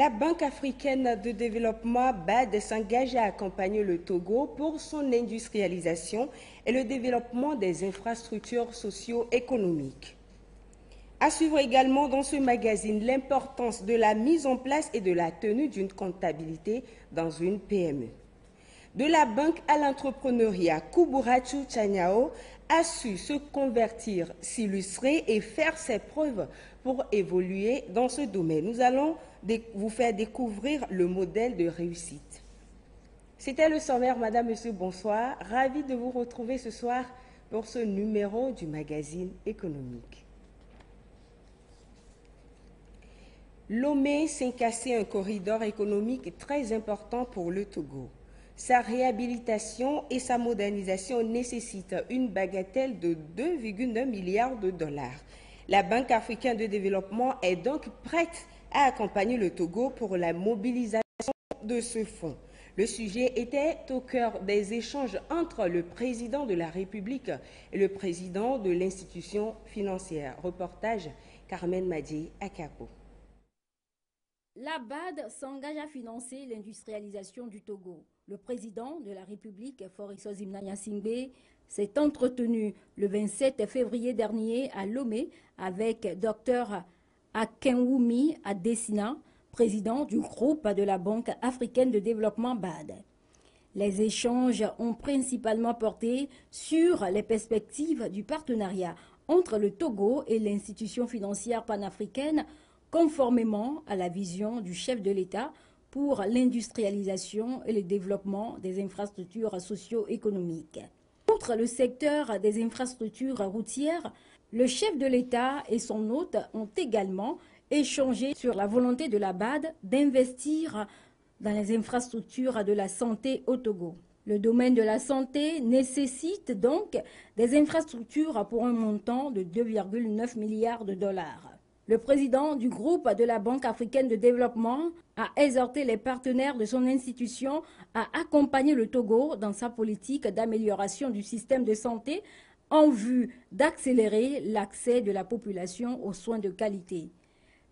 La Banque africaine de développement BAD s'engage à accompagner le Togo pour son industrialisation et le développement des infrastructures socio-économiques. À suivre également dans ce magazine l'importance de la mise en place et de la tenue d'une comptabilité dans une PME. De la banque à l'entrepreneuriat, Kuburachu Chanyao a su se convertir, s'illustrer et faire ses preuves pour évoluer dans ce domaine. Nous allons vous faire découvrir le modèle de réussite. C'était le sommaire, Madame, Monsieur, bonsoir. Ravi de vous retrouver ce soir pour ce numéro du magazine économique. Lomé s'est cassé un corridor économique très important pour le Togo. Sa réhabilitation et sa modernisation nécessitent une bagatelle de 2,9 milliards de dollars. La Banque africaine de développement est donc prête à accompagner le Togo pour la mobilisation de ce fonds. Le sujet était au cœur des échanges entre le président de la République et le président de l'institution financière. Reportage Carmen Madi Akapo. La BAD s'engage à financer l'industrialisation du Togo. Le président de la République, Faure Gnassingbé, s'est entretenu le 27 février dernier à Lomé avec Dr Akinwumi Adesina, président du groupe de la Banque africaine de développement BAD. Les échanges ont principalement porté sur les perspectives du partenariat entre le Togo et l'institution financière panafricaine, conformément à la vision du chef de l'État pour l'industrialisation et le développement des infrastructures socio-économiques. Outre le secteur des infrastructures routières, le chef de l'État et son hôte ont également échangé sur la volonté de la BAD d'investir dans les infrastructures de la santé au Togo. Le domaine de la santé nécessite donc des infrastructures pour un montant de 2,9 milliards de dollars. Le président du groupe de la Banque africaine de développement a exhorté les partenaires de son institution à accompagner le Togo dans sa politique d'amélioration du système de santé en vue d'accélérer l'accès de la population aux soins de qualité.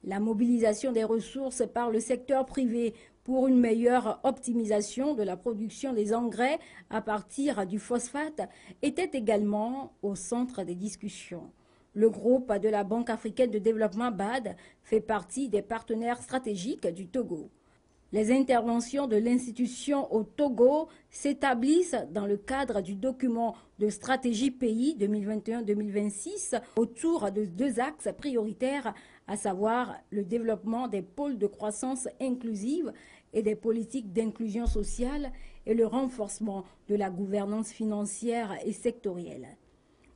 La mobilisation des ressources par le secteur privé pour une meilleure optimisation de la production des engrais à partir du phosphate était également au centre des discussions. Le groupe de la Banque africaine de développement BAD fait partie des partenaires stratégiques du Togo. Les interventions de l'institution au Togo s'établissent dans le cadre du document de stratégie pays 2021-2026 autour de deux axes prioritaires, à savoir le développement des pôles de croissance inclusive et des politiques d'inclusion sociale et le renforcement de la gouvernance financière et sectorielle.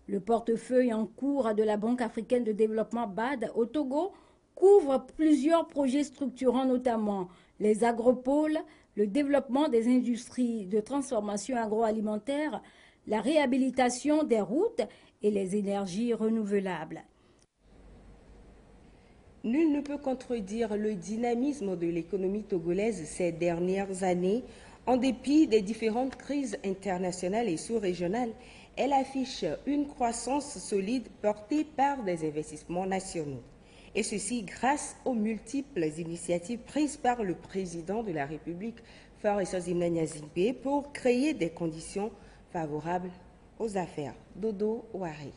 Le portefeuille en cours de la Banque africaine de développement BAD au Togo couvre plusieurs projets structurants, notamment les agropoles, le développement des industries de transformation agroalimentaire, la réhabilitation des routes et les énergies renouvelables. Nul ne peut contredire le dynamisme de l'économie togolaise ces dernières années. En dépit des différentes crises internationales et sous-régionales, elle affiche une croissance solide portée par des investissements nationaux. Et ceci grâce aux multiples initiatives prises par le président de la République, Faure Gnassingbé, pour créer des conditions favorables aux affaires. Dodo Ouari.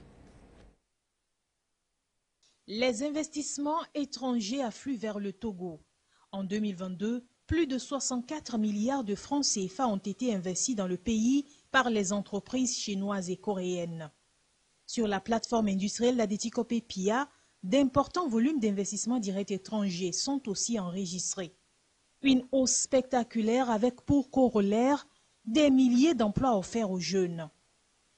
Les investissements étrangers affluent vers le Togo. En 2022, plus de 64 milliards de francs CFA ont été investis dans le pays par les entreprises chinoises et coréennes. Sur la plateforme industrielle Ladetikope PIA, d'importants volumes d'investissements directs étrangers sont aussi enregistrés. Une hausse spectaculaire avec pour corollaire des milliers d'emplois offerts aux jeunes.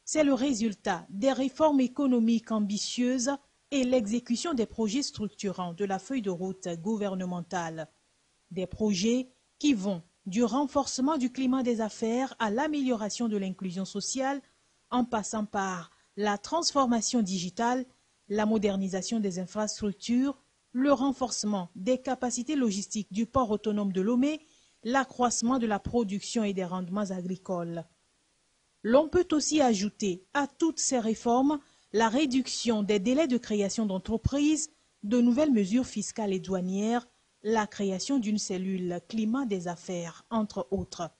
C'est le résultat des réformes économiques ambitieuses et l'exécution des projets structurants de la feuille de route gouvernementale. Des projets qui vont du renforcement du climat des affaires à l'amélioration de l'inclusion sociale, en passant par la transformation digitale, la modernisation des infrastructures, le renforcement des capacités logistiques du port autonome de Lomé, l'accroissement de la production et des rendements agricoles. L'on peut aussi ajouter à toutes ces réformes la réduction des délais de création d'entreprises, de nouvelles mesures fiscales et douanières, la création d'une cellule climat des affaires, entre autres.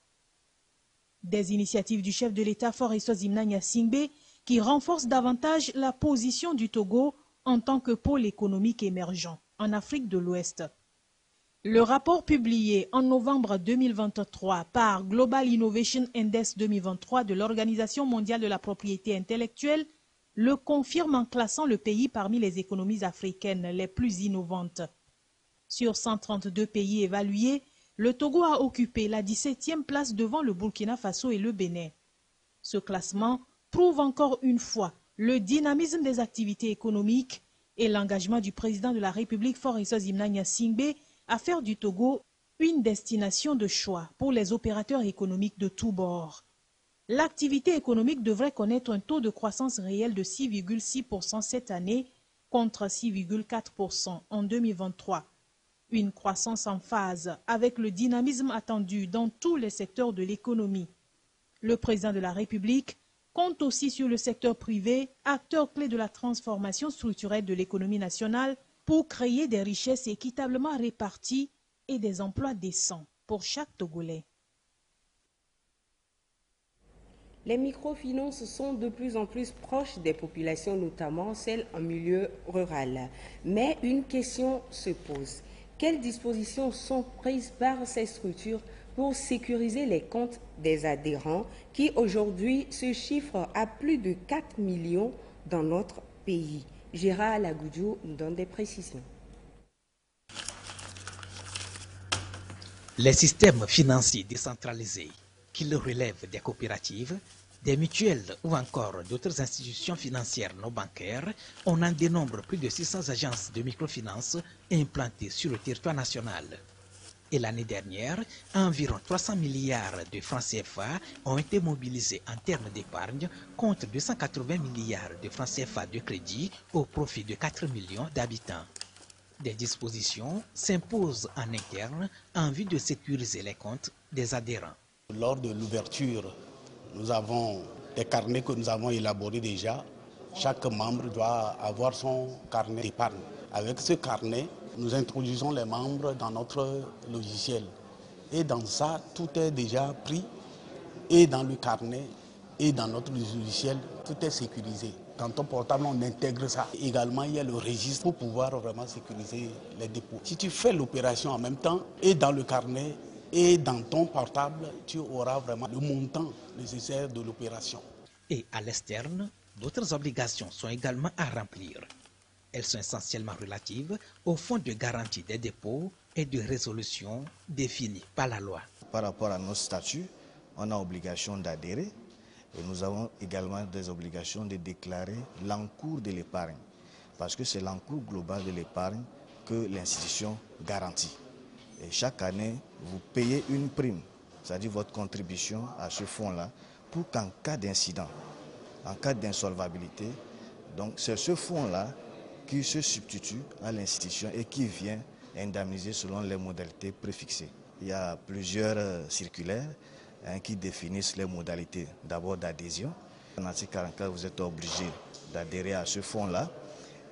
Des initiatives du chef de l'État Faure-Essozimna Gnassingbé qui renforcent davantage la position du Togo en tant que pôle économique émergent en Afrique de l'Ouest. Le rapport publié en novembre 2023 par Global Innovation Index 2023 de l'Organisation mondiale de la propriété intellectuelle le confirme en classant le pays parmi les économies africaines les plus innovantes. Sur 132 pays évalués, le Togo a occupé la 17e place devant le Burkina Faso et le Bénin. Ce classement prouve encore une fois le dynamisme des activités économiques et l'engagement du président de la République Faure-Essozimna Gnassingbé à faire du Togo une destination de choix pour les opérateurs économiques de tous bords. L'activité économique devrait connaître un taux de croissance réel de 6,6% cette année contre 6,4% en 2023. Une croissance en phase avec le dynamisme attendu dans tous les secteurs de l'économie. Le président de la République compte aussi sur le secteur privé, acteur clé de la transformation structurelle de l'économie nationale, pour créer des richesses équitablement réparties et des emplois décents pour chaque Togolais. Les microfinances sont de plus en plus proches des populations, notamment celles en milieu rural. Mais une question se pose. Quelles dispositions sont prises par ces structures pour sécuriser les comptes des adhérents qui aujourd'hui se chiffrent à plus de 4 millions dans notre pays? Gérard Lagoudjou nous donne des précisions. Les systèmes financiers décentralisés, qu'ils relèvent des coopératives, des mutuelles ou encore d'autres institutions financières non bancaires, on en dénombre plus de 600 agences de microfinance implantées sur le territoire national. Et l'année dernière, environ 300 milliards de francs CFA ont été mobilisés en termes d'épargne contre 280 milliards de francs CFA de crédit au profit de 4 millions d'habitants. Des dispositions s'imposent en interne en vue de sécuriser les comptes des adhérents. Lors de l'ouverture, nous avons des carnets que nous avons élaborés déjà. Chaque membre doit avoir son carnet d'épargne. Avec ce carnet, nous introduisons les membres dans notre logiciel. Et dans ça, tout est déjà pris. Et dans le carnet, et dans notre logiciel, tout est sécurisé. Dans ton portable, on intègre ça. Également, il y a le registre pour pouvoir vraiment sécuriser les dépôts. Si tu fais l'opération en même temps, et dans le carnet, et dans ton portable, tu auras vraiment le montant nécessaire de l'opération. Et à l'externe, d'autres obligations sont également à remplir. Elles sont essentiellement relatives au fonds de garantie des dépôts et de résolution définis par la loi. Par rapport à nos statuts, on a obligation d'adhérer et nous avons également des obligations de déclarer l'encours de l'épargne parce que c'est l'encours global de l'épargne que l'institution garantit. Et chaque année, vous payez une prime, c'est-à-dire votre contribution à ce fonds-là, pour qu'en cas d'incident, en cas d'insolvabilité, donc c'est ce fonds-là qui se substitue à l'institution et qui vient indemniser selon les modalités préfixées. Il y a plusieurs circulaires qui définissent les modalités d'abord d'adhésion. En article 44, vous êtes obligé d'adhérer à ce fonds-là.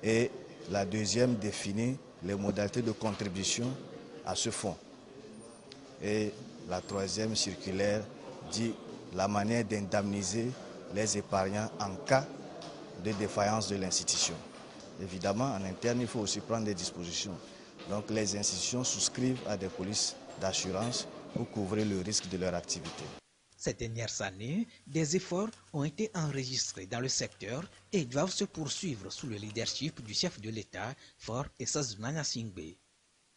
Et la deuxième définit les modalités de contribution à ce fonds. Et la troisième circulaire dit la manière d'indemniser les épargnants en cas de défaillance de l'institution. Évidemment, en interne, il faut aussi prendre des dispositions. Donc les institutions souscrivent à des polices d'assurance pour couvrir le risque de leur activité. Ces dernières années, des efforts ont été enregistrés dans le secteur et doivent se poursuivre sous le leadership du chef de l'État, Faure-Essozimna Gnassingbé.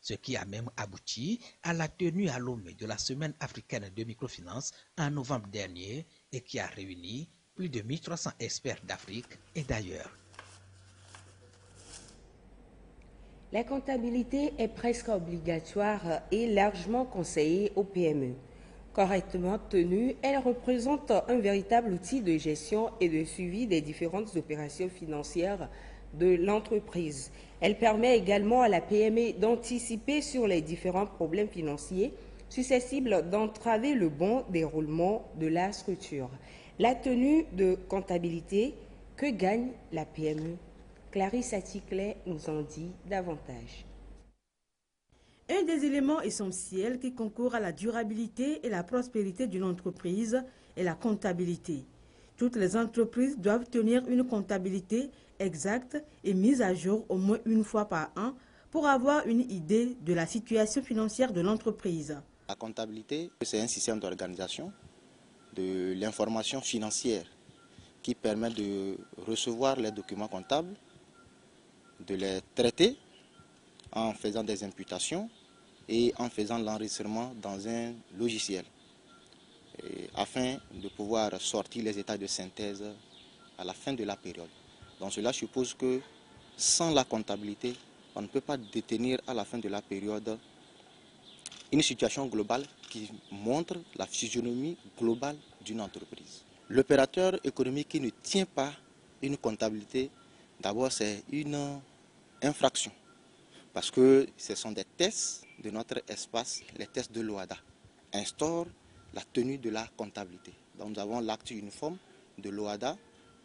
Ce qui a même abouti à la tenue à Lomé de la Semaine africaine de microfinance en novembre dernier et qui a réuni plus de 1300 experts d'Afrique et d'ailleurs. La comptabilité est presque obligatoire et largement conseillée aux PME. Correctement tenue, elle représente un véritable outil de gestion et de suivi des différentes opérations financières de l'entreprise. Elle permet également à la PME d'anticiper sur les différents problèmes financiers susceptibles d'entraver le bon déroulement de la structure. La tenue de comptabilité, que gagne la PME? Clarisse Aticlet nous en dit davantage. Un des éléments essentiels qui concourent à la durabilité et la prospérité d'une entreprise est la comptabilité. Toutes les entreprises doivent tenir une comptabilité exacte et mise à jour au moins une fois par an pour avoir une idée de la situation financière de l'entreprise. La comptabilité, c'est un système d'organisation de l'information financière qui permet de recevoir les documents comptables, de les traiter en faisant des imputations et en faisant l'enregistrement dans un logiciel, afin de pouvoir sortir les états de synthèse à la fin de la période. Donc cela suppose que sans la comptabilité, on ne peut pas détenir à la fin de la période une situation globale qui montre la physionomie globale d'une entreprise. L'opérateur économique qui ne tient pas une comptabilité, d'abord c'est une infraction, parce que ce sont des tests de notre espace, les tests de l'OHADA, instaurent la tenue de la comptabilité. Donc nous avons l'acte uniforme de l'OHADA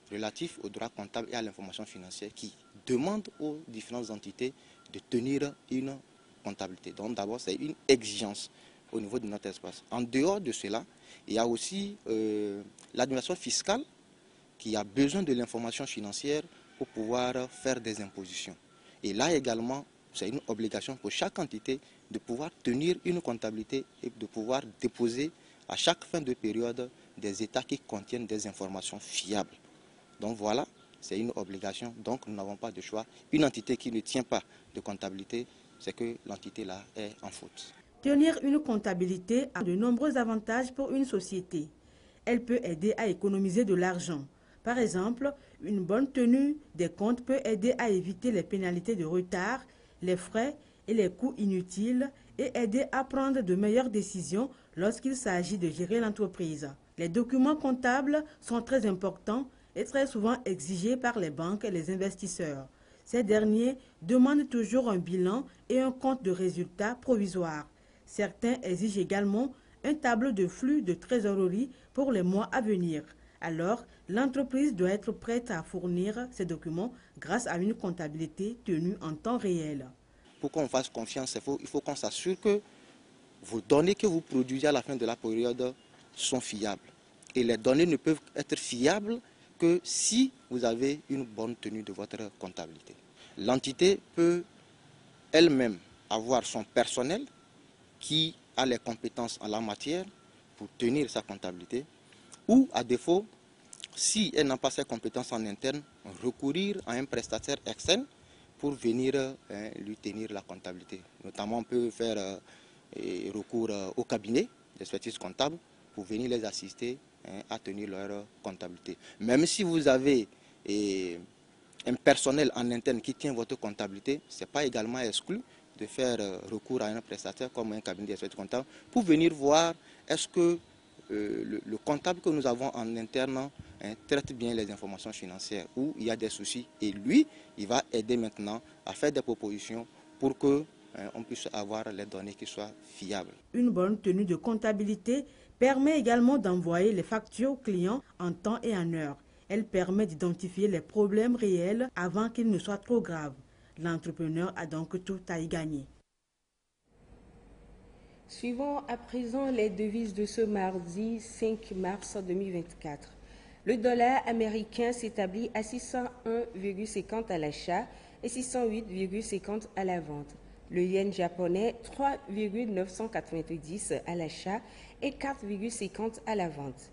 relatif au droit comptable et à l'information financière qui demande aux différentes entités de tenir une comptabilité. Donc d'abord c'est une exigence au niveau de notre espace. En dehors de cela, il y a aussi l'administration fiscale qui a besoin de l'information financière pour pouvoir faire des impositions. Et là également, c'est une obligation pour chaque entité de pouvoir tenir une comptabilité et de pouvoir déposer à chaque fin de période des états qui contiennent des informations fiables. Donc voilà, c'est une obligation, donc nous n'avons pas de choix. Une entité qui ne tient pas de comptabilité, c'est que l'entité là est en faute. Tenir une comptabilité a de nombreux avantages pour une société. Elle peut aider à économiser de l'argent. Par exemple, une bonne tenue des comptes peut aider à éviter les pénalités de retard, les frais et les coûts inutiles et aider à prendre de meilleures décisions lorsqu'il s'agit de gérer l'entreprise. Les documents comptables sont très importants et très souvent exigés par les banques et les investisseurs. Ces derniers demandent toujours un bilan et un compte de résultats provisoire. Certains exigent également un tableau de flux de trésorerie pour les mois à venir. Alors, l'entreprise doit être prête à fournir ces documents grâce à une comptabilité tenue en temps réel. Pour qu'on fasse confiance, il faut qu'on s'assure que vos données que vous produisez à la fin de la période sont fiables. Et les données ne peuvent être fiables que si vous avez une bonne tenue de votre comptabilité. L'entité peut elle-même avoir son personnel qui a les compétences en la matière pour tenir sa comptabilité, ou à défaut, si elle n'a pas ces compétences en interne, recourir à un prestataire externe pour venir lui tenir la comptabilité. Notamment, on peut faire recours au cabinet d'expertise comptable pour venir les assister à tenir leur comptabilité. Même si vous avez un personnel en interne qui tient votre comptabilité, ce n'est pas également exclu de faire recours à un prestataire comme un cabinet d'expertise comptable pour venir voir est-ce que le comptable que nous avons en interne traite bien les informations financières ou il y a des soucis. Et lui, il va aider maintenant à faire des propositions pour que on puisse avoir les données qui soient fiables. Une bonne tenue de comptabilité permet également d'envoyer les factures aux clients en temps et en heure. Elle permet d'identifier les problèmes réels avant qu'ils ne soient trop graves. L'entrepreneur a donc tout à y gagner. Suivons à présent les devises de ce mardi 5 mars 2024. Le dollar américain s'établit à 601,50 à l'achat et 608,50 à la vente. Le yen japonais 3,990 à l'achat et 4,50 à la vente.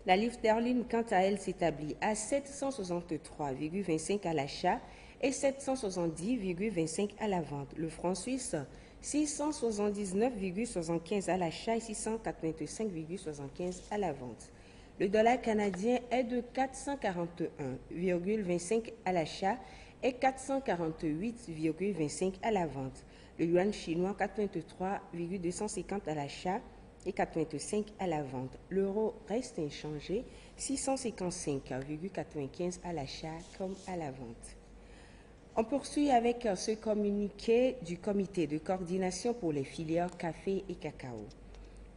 La livre sterling, quant à elle, s'établit à 763,25 à l'achat et 770,25 à la vente. Le franc suisse, 679,75 à l'achat et 685,75 à la vente. Le dollar canadien est de 441,25 à l'achat et 448,25 à la vente. Le yuan chinois, 83,250 à l'achat et 85 à la vente. L'euro reste inchangé, 655,95 à l'achat comme à la vente. On poursuit avec ce communiqué du comité de coordination pour les filières café et cacao.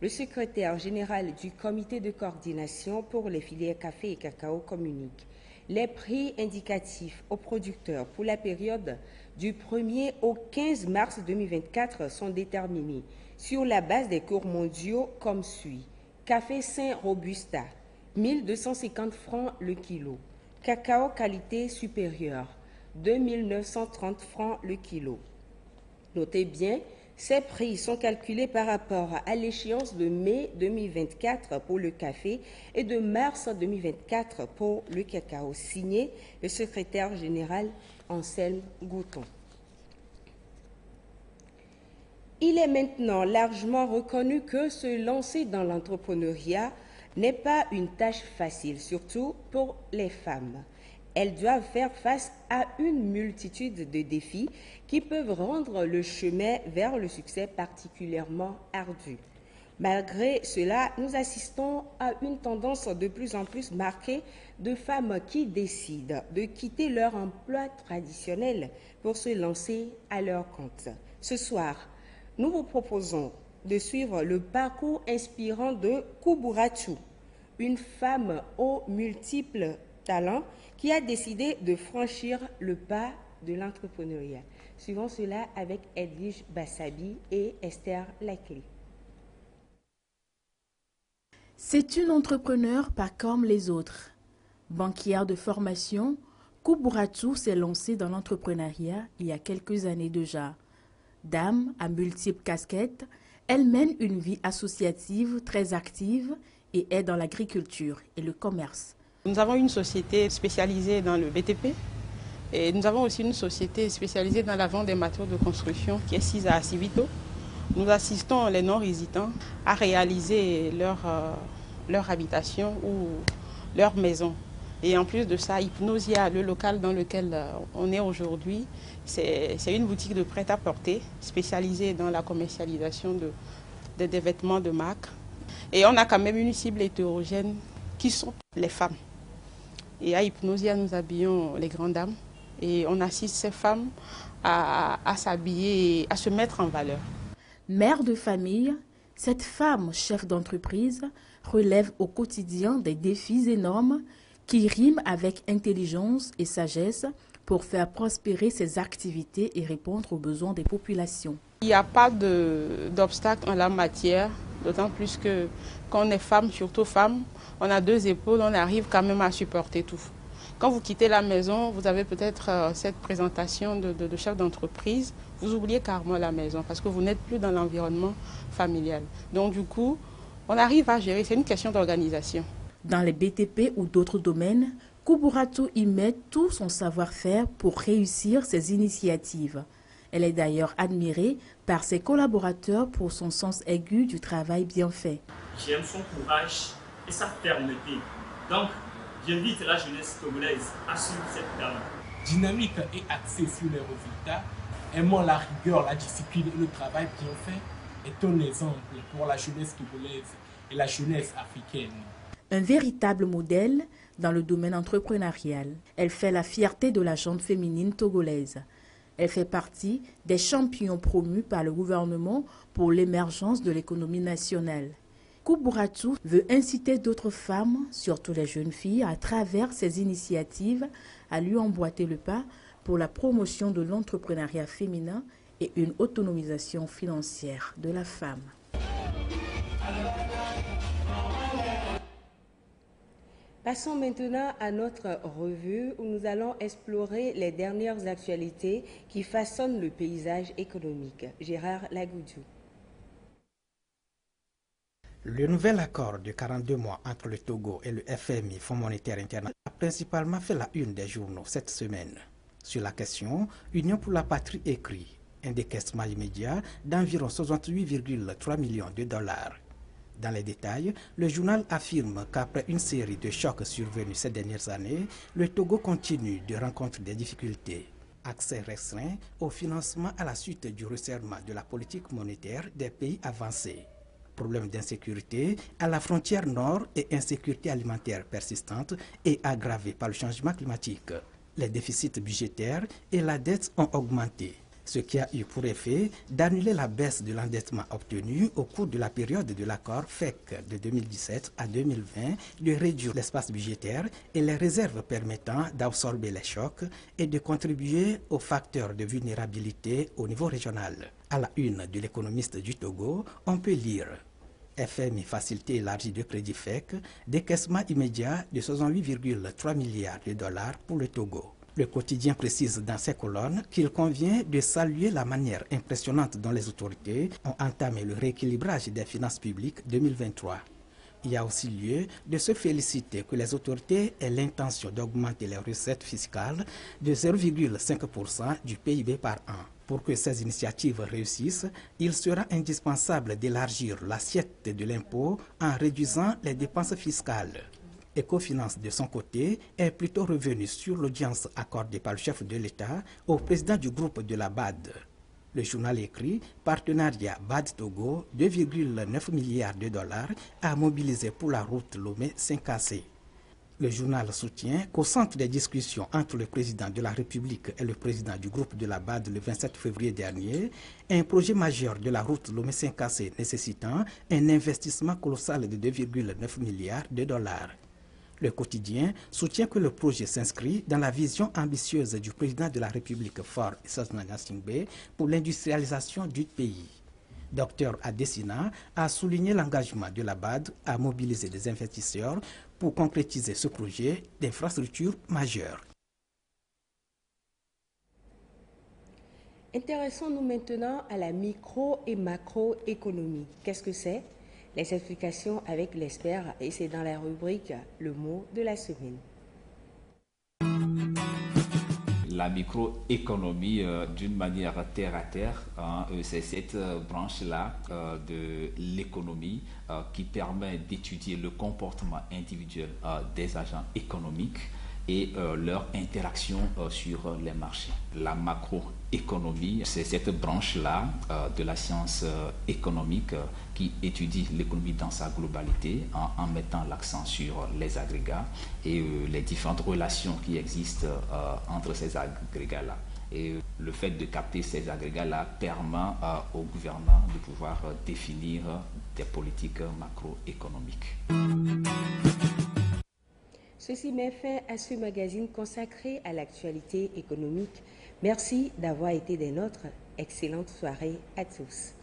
Le secrétaire général du comité de coordination pour les filières café et cacao communique. Les prix indicatifs aux producteurs pour la période du 1er au 15 mars 2024 sont déterminés sur la base des cours mondiaux comme suit. Café Saint Robusta, 1250 francs le kilo. Cacao qualité supérieure, 2930 francs le kilo. Notez bien, ces prix sont calculés par rapport à l'échéance de mai 2024 pour le café et de mars 2024 pour le cacao, signé le secrétaire général Anselme Gouton. Il est maintenant largement reconnu que se lancer dans l'entrepreneuriat n'est pas une tâche facile, surtout pour les femmes. Elles doivent faire face à une multitude de défis qui peuvent rendre le chemin vers le succès particulièrement ardu. Malgré cela, nous assistons à une tendance de plus en plus marquée de femmes qui décident de quitter leur emploi traditionnel pour se lancer à leur compte. Ce soir, nous vous proposons de suivre le parcours inspirant de Koubouratou, une femme aux multiples talents qui a décidé de franchir le pas de l'entrepreneuriat. Suivons cela avec Edwige Bassabi et Esther Laclé. C'est une entrepreneure pas comme les autres. Banquière de formation, Koubouratou s'est lancée dans l'entrepreneuriat il y a quelques années déjà. Dame à multiples casquettes, elle mène une vie associative très active et est dans l'agriculture et le commerce. Nous avons une société spécialisée dans le BTP et nous avons aussi une société spécialisée dans la vente des matériaux de construction qui est sise à Civito. Nous assistons les non-résidents à réaliser leur habitation ou leur maison. Et en plus de ça, Hypnosia, le local dans lequel on est aujourd'hui, c'est une boutique de prêt-à-porter spécialisée dans la commercialisation des vêtements de marque. Et on a quand même une cible hétérogène qui sont les femmes. Et à Hypnosia, nous habillons les grandes dames et on assiste ces femmes à s'habiller et à se mettre en valeur. Mère de famille, cette femme chef d'entreprise relève au quotidien des défis énormes qui riment avec intelligence et sagesse pour faire prospérer ses activités et répondre aux besoins des populations. Il n'y a pas d'obstacle en la matière, d'autant plus que quand on est femme, surtout femme, on a deux épaules, on arrive quand même à supporter tout. Quand vous quittez la maison, vous avez peut-être cette présentation de chef d'entreprise, vous oubliez carrément la maison parce que vous n'êtes plus dans l'environnement familial. Donc du coup, on arrive à gérer, c'est une question d'organisation. Dans les BTP ou d'autres domaines, Koubouratou y met tout son savoir-faire pour réussir ses initiatives. Elle est d'ailleurs admirée par ses collaborateurs pour son sens aigu du travail bien fait. J'aime son courage et sa fermeté. Donc, j'invite la jeunesse togolaise à suivre cette dame. Dynamique et axée sur les résultats, aimant la rigueur, la discipline et le travail bien fait, est un exemple pour la jeunesse togolaise et la jeunesse africaine. Un véritable modèle dans le domaine entrepreneurial. Elle fait la fierté de la gente féminine togolaise. Elle fait partie des champions promus par le gouvernement pour l'émergence de l'économie nationale. Koubouratou veut inciter d'autres femmes, surtout les jeunes filles, à travers ses initiatives, à lui emboîter le pas pour la promotion de l'entrepreneuriat féminin et une autonomisation financière de la femme. Passons maintenant à notre revue où nous allons explorer les dernières actualités qui façonnent le paysage économique. Gérard Lagoudou. Le nouvel accord de 42 mois entre le Togo et le FMI, Fonds monétaire international, a principalement fait la une des journaux cette semaine. Sur la question, Union pour la patrie écrit un décaissement immédiat d'environ 68,3 millions de dollars. Dans les détails, le journal affirme qu'après une série de chocs survenus ces dernières années, le Togo continue de rencontrer des difficultés. Accès restreint au financement à la suite du resserrement de la politique monétaire des pays avancés. Problèmes d'insécurité à la frontière nord et insécurité alimentaire persistante et aggravée par le changement climatique. Les déficits budgétaires et la dette ont augmenté. ce qui a eu pour effet d'annuler la baisse de l'endettement obtenu au cours de la période de l'accord FEC de 2017 à 2020, de réduire l'espace budgétaire et les réserves permettant d'absorber les chocs et de contribuer aux facteurs de vulnérabilité au niveau régional. À la une de l'économiste du Togo, on peut lire FMI facilité élargie de crédit FEC, décaissement immédiat de 68,3 milliards de dollars pour le Togo. Le quotidien précise dans ses colonnes qu'il convient de saluer la manière impressionnante dont les autorités ont entamé le rééquilibrage des finances publiques 2023. Il y a aussi lieu de se féliciter que les autorités aient l'intention d'augmenter les recettes fiscales de 0,5% du PIB par an. Pour que ces initiatives réussissent, il sera indispensable d'élargir l'assiette de l'impôt en réduisant les dépenses fiscales. Ecofinance, de son côté, est plutôt revenu sur l'audience accordée par le chef de l'État au président du groupe de la BAD. Le journal écrit « Partenariat BAD-Togo, 2,9 milliards de dollars à mobiliser pour la route Lomé-Sinkasé ». Le journal soutient qu'au centre des discussions entre le président de la République et le président du groupe de la BAD le 27 février dernier, un projet majeur de la route Lomé-Sinkasé nécessitant un investissement colossal de 2,9 milliards de dollars. Le quotidien soutient que le projet s'inscrit dans la vision ambitieuse du président de la République Faure-Issoufou Gnassingbé pour l'industrialisation du pays. Dr Adesina a souligné l'engagement de la BAD à mobiliser des investisseurs pour concrétiser ce projet d'infrastructure majeure. Intéressons-nous maintenant à la micro- et macroéconomie. Qu'est-ce que c'est? Les explications avec l'expert, et c'est dans la rubrique Le mot de la semaine. La microéconomie, d'une manière terre à terre, c'est cette branche-là de l'économie qui permet d'étudier le comportement individuel des agents économiques et leur interaction sur les marchés. La macroéconomie, c'est cette branche-là de la science économique qui étudie l'économie dans sa globalité en mettant l'accent sur les agrégats et les différentes relations qui existent entre ces agrégats-là. Et le fait de capter ces agrégats-là permet au gouvernement de pouvoir définir des politiques macroéconomiques. Ceci met fin à ce magazine consacré à l'actualité économique. Merci d'avoir été des nôtres. Excellente soirée à tous.